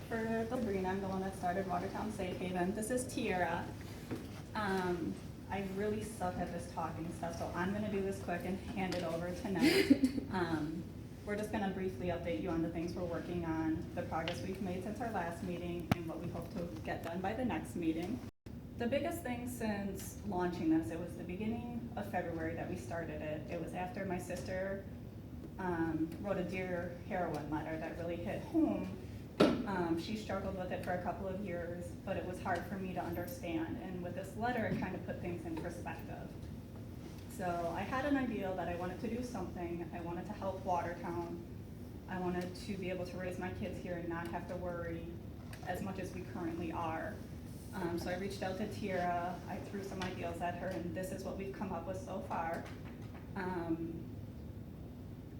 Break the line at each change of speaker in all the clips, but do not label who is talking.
for Sabrina. I'm the one that started Watertown Safe Haven. This is Tiara. I really suck at this talking stuff, so I'm gonna do this quick and hand it over to Ned. We're just gonna briefly update you on the things we're working on, the progress we've made since our last meeting, and what we hope to get done by the next meeting. The biggest thing since launching this, it was the beginning of February that we started it. It was after my sister wrote a Dear Heroin letter that really hit home. She struggled with it for a couple of years, but it was hard for me to understand. And with this letter, it kind of put things in perspective. So I had an idea that I wanted to do something. I wanted to help Watertown. I wanted to be able to raise my kids here and not have to worry as much as we currently are. So I reached out to Tiara. I threw some ideas at her, and this is what we've come up with so far.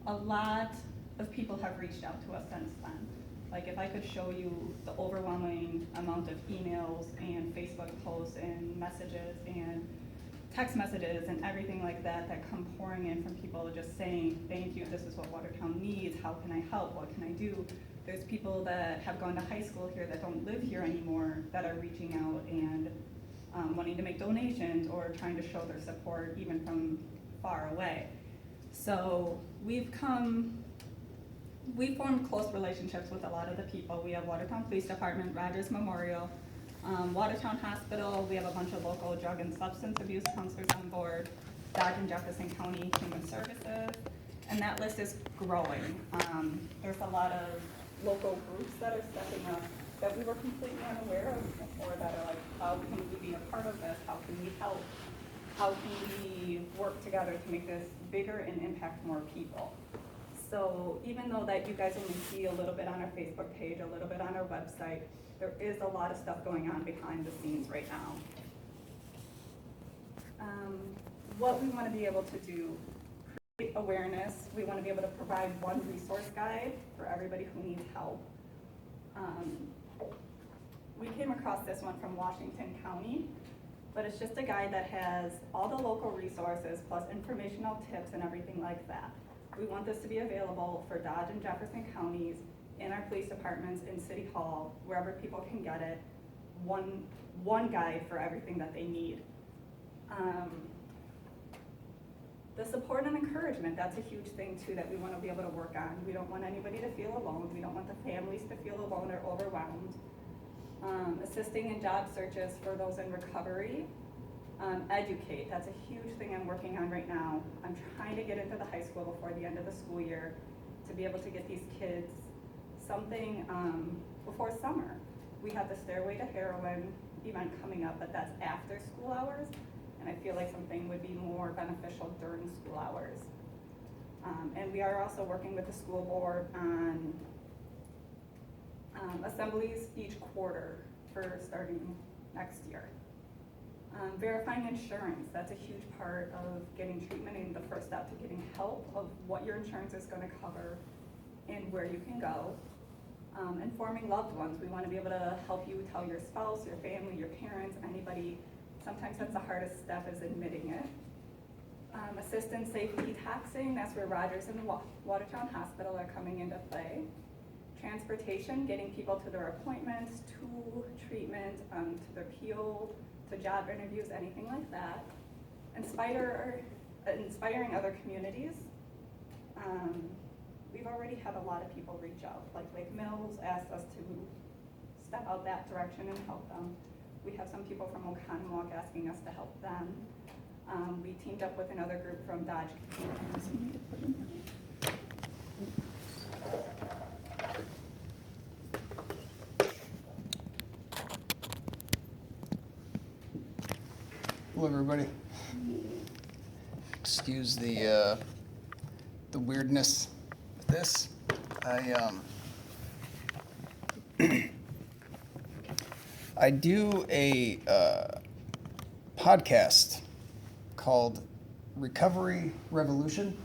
A lot of people have reached out to us since then. Like, if I could show you the overwhelming amount of emails and Facebook posts and messages and text messages and everything like that that come pouring in from people just saying, thank you, this is what Watertown needs, how can I help, what can I do? There's people that have gone to high school here that don't live here anymore that are reaching out and wanting to make donations or trying to show their support even from far away. So we formed close relationships with a lot of the people. We have Watertown Police Department, Rogers Memorial, Watertown Hospital. We have a bunch of local drug and substance abuse counselors on board, Dodge and Jefferson County Human Services, and that list is growing. There's a lot of local groups that are stepping up that we were completely unaware of before that are like, how can we be a part of this? How can we help? How can we work together to make this bigger and impact more people? So even though that you guys only see a little bit on our Facebook page, a little bit on our website, there is a lot of stuff going on behind the scenes right now. What we want to be able to do, create awareness. We want to be able to provide one resource guide for everybody who needs help. We came across this one from Washington County, but it's just a guide that has all the local resources plus informational tips and everything like that. We want this to be available for Dodge and Jefferson counties, in our police departments, in City Hall, wherever people can get it. One guide for everything that they need. The support and encouragement, that's a huge thing too that we want to be able to work on. We don't want anybody to feel alone. We don't want the families to feel alone or overwhelmed. Assisting in job searches for those in recovery. Educate, that's a huge thing I'm working on right now. I'm trying to get into the high school before the end of the school year to be able to get these kids something before summer. We have the Stairway to Heroin event coming up, but that's after school hours, and I feel like something would be more beneficial during school hours. And we are also working with the school board on assemblies each quarter for starting next year. Verifying insurance, that's a huge part of getting treatment and the first step to getting help of what your insurance is going to cover and where you can go. Informing loved ones, we want to be able to help you tell your spouse, your family, your parents, anybody. Sometimes that's the hardest step, is admitting it. Assist in safe detoxing, that's where Rogers and Watertown Hospital are coming into play. Transportation, getting people to their appointments, to treatment, to their PO, to job interviews, anything like that. Inspiring other communities. We've already had a lot of people reach out, like Lake Mills asked us to step out that direction and help them. We have some people from Oconomowoc asking us to help them. We teamed up with another group from Dodge.
Hello, everybody. Excuse the weirdness with this. I do a podcast called Recovery Revolution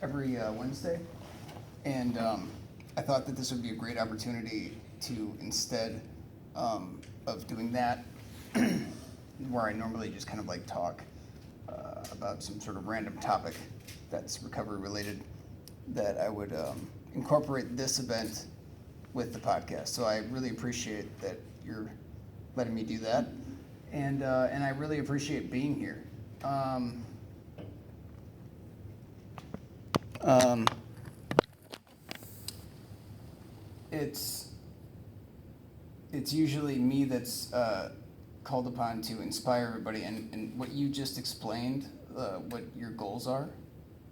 every Wednesday, and I thought that this would be a great opportunity to, instead of doing that, where I normally just kind of like talk about some sort of random topic that's recovery related, that I would incorporate this event with the podcast. So I really appreciate that you're letting me do that, and I really appreciate being here. It's usually me that's called upon to inspire everybody, and what you just explained, what your goals are,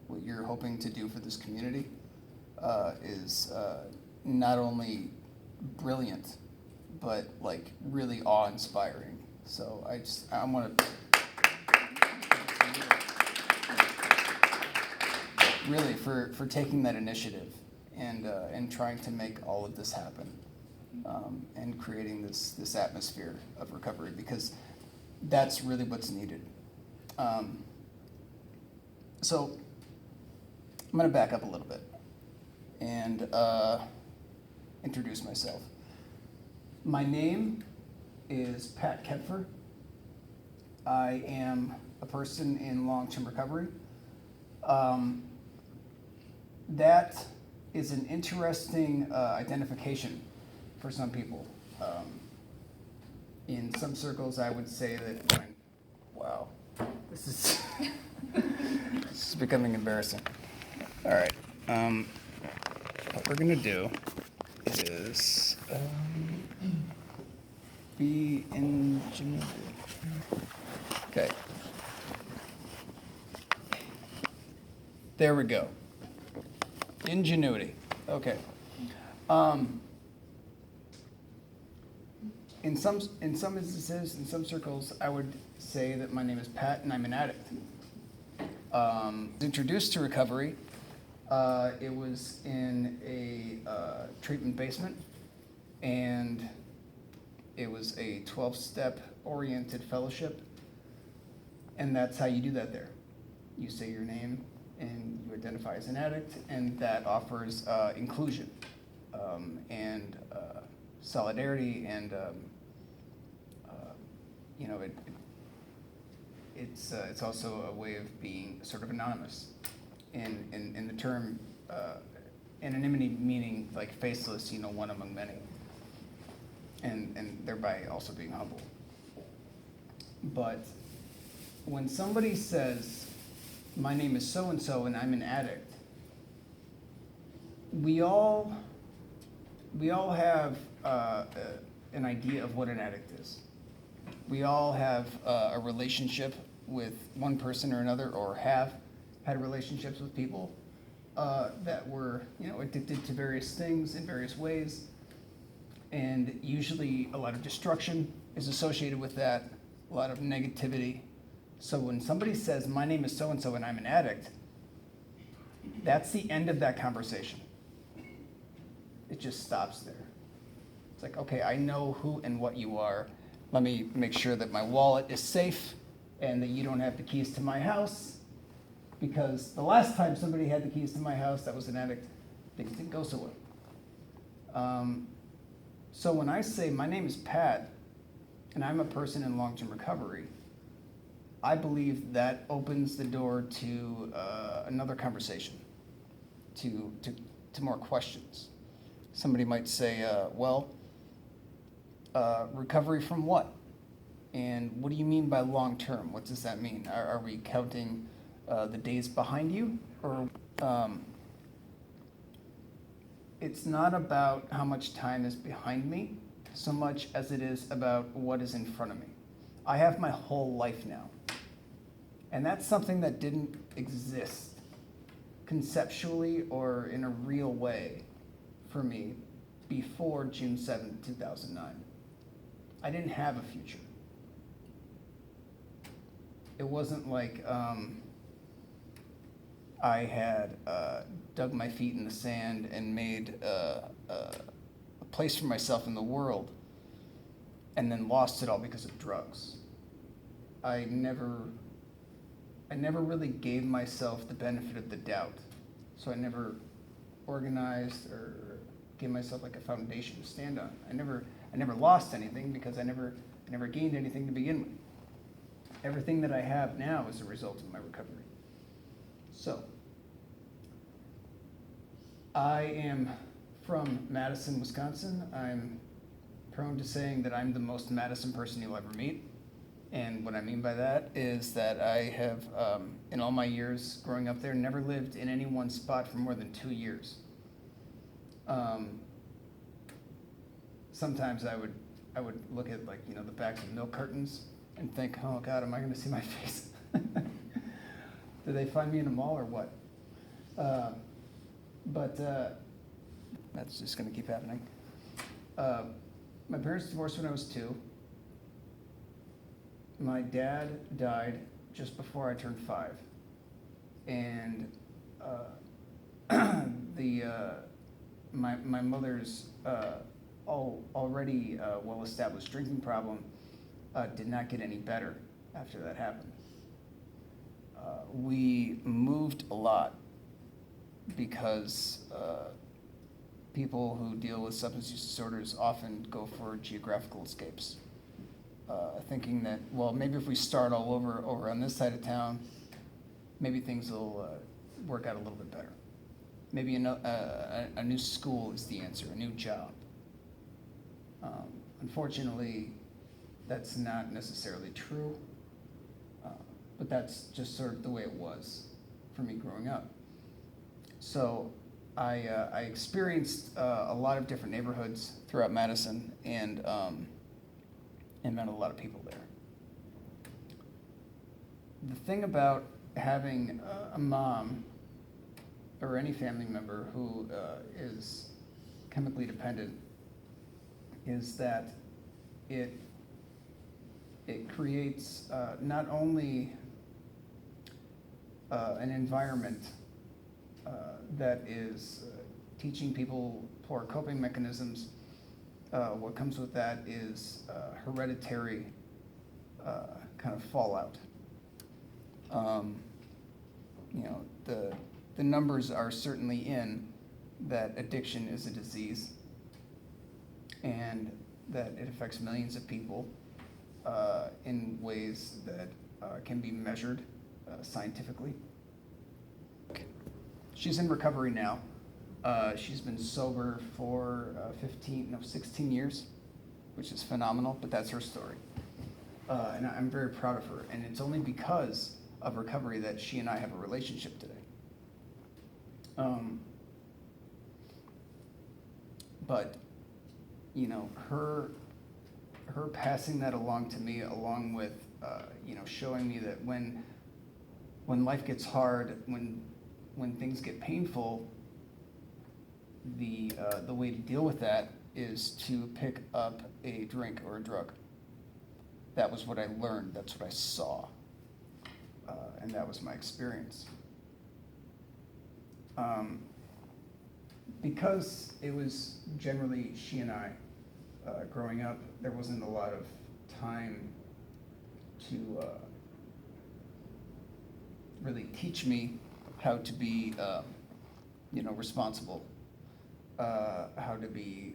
what you're hoping to do for this community, is not only brilliant, but like really awe-inspiring. So I want to really for taking that initiative and trying to make all of this happen, and creating this atmosphere of recovery, because that's really what's needed. So I'm going to back up a little bit and introduce myself. My name is Pat Kempfer. I am a person in long-term recovery. That is an interesting identification for some people. In some circles, I would say that wow, this is this is becoming embarrassing. All right, what we're gonna do is be ingenuity. Okay. There we go. Ingenuity. Okay. In some instances, in some circles, I would say that my name is Pat and I'm an addict. Introduced to recovery, it was in a treatment basement, and it was a 12-step oriented fellowship, and that's how you do that there. You say your name and you identify as an addict, and that offers inclusion and solidarity, and it's also a way of being sort of anonymous. In the term anonymity, meaning like faceless, one among many, and thereby also being humble. But when somebody says, my name is so-and-so and I'm an addict, we all have an idea of what an addict is. We all have a relationship with one person or another, or have had relationships with people that were, addicted to various things in various ways. And usually a lot of destruction is associated with that, a lot of negativity. So when somebody says, my name is so-and-so and I'm an addict, that's the end of that conversation. It just stops there. It's like, okay, I know who and what you are. Let me make sure that my wallet is safe and that you don't have the keys to my house, because the last time somebody had the keys to my house that was an addict, things didn't go so well. So when I say my name is Pat and I'm a person in long-term recovery, I believe that opens the door to another conversation, to more questions. Somebody might say, recovery from what? And what do you mean by long-term? What does that mean? Are we counting the days behind you? Or it's not about how much time is behind me so much as it is about what is in front of me. I have my whole life now. And that's something that didn't exist conceptually or in a real way for me before June 7th, 2009. I didn't have a future. It wasn't like I had dug my feet in the sand and made a place for myself in the world and then lost it all because of drugs. I never really gave myself the benefit of the doubt. So I never organized or gave myself like a foundation to stand on. I never lost anything because I never gained anything to begin with. Everything that I have now is a result of my recovery. So I am from Madison, Wisconsin. I'm prone to saying that I'm the most Madison person you'll ever meet. And what I mean by that is that I have, in all my years growing up there, never lived in any one spot for more than 2 years. Sometimes I would look at, like, the backs of milk cartons and think, oh God, am I gonna see my face? Did they find me in a mall or what? But that's just gonna keep happening. My parents divorced when I was 2. My dad died just before I turned 5. And my mother's already well-established drinking problem did not get any better after that happened. We moved a lot because people who deal with substance use disorders often go for geographical escapes, thinking that, well, maybe if we start all over on this side of town, maybe things will work out a little bit better. Maybe a new school is the answer, a new job. Unfortunately, that's not necessarily true, but that's just sort of the way it was for me growing up. So I experienced a lot of different neighborhoods throughout Madison, and met a lot of people there. The thing about having a mom or any family member who is chemically dependent is that it creates not only an environment that is teaching people poor coping mechanisms. What comes with that is hereditary kind of fallout. The numbers are certainly in that addiction is a disease and that it affects millions of people in ways that can be measured scientifically. She's in recovery now. She's been sober for 16 years, which is phenomenal, but that's her story. And I'm very proud of her. And it's only because of recovery that she and I have a relationship today. But, her passing that along to me, along with, showing me that when life gets hard, when things get painful, the way to deal with that is to pick up a drink or a drug. That was what I learned. That's what I saw. And that was my experience. Because it was generally she and I growing up, there wasn't a lot of time to really teach me how to be, responsible, how to be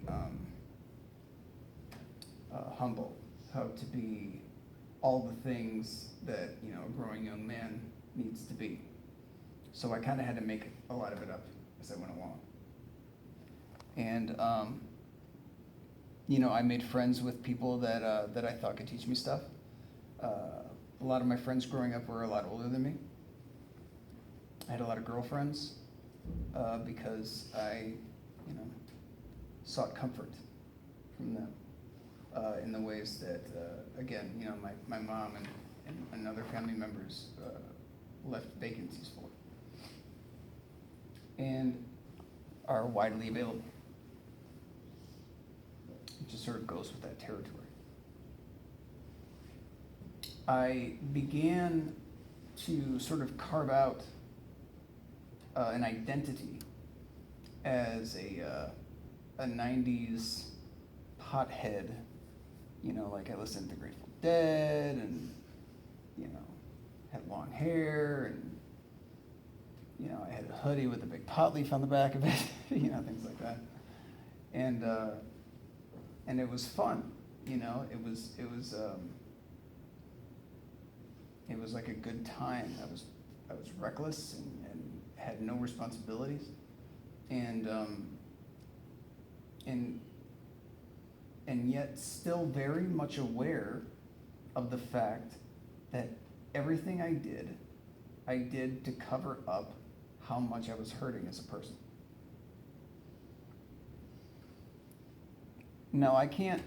humble, how to be all the things that, a growing young man needs to be. So I kind of had to make a lot of it up as I went along. And, I made friends with people that I thought could teach me stuff. A lot of my friends growing up were a lot older than me. I had a lot of girlfriends because I, sought comfort from them in the ways that, again, my mom and other family members left vacancies for, and are widely available. It just sort of goes with that territory. I began to sort of carve out an identity as a 90s pothead, like I listened to the Grateful Dead and, had long hair and, I had a hoodie with a big pot leaf on the back of it, things like that. And it was fun, it was like a good time. I was reckless and had no responsibilities. And and yet still very much aware of the fact that everything I did to cover up how much I was hurting as a person. Now, I can't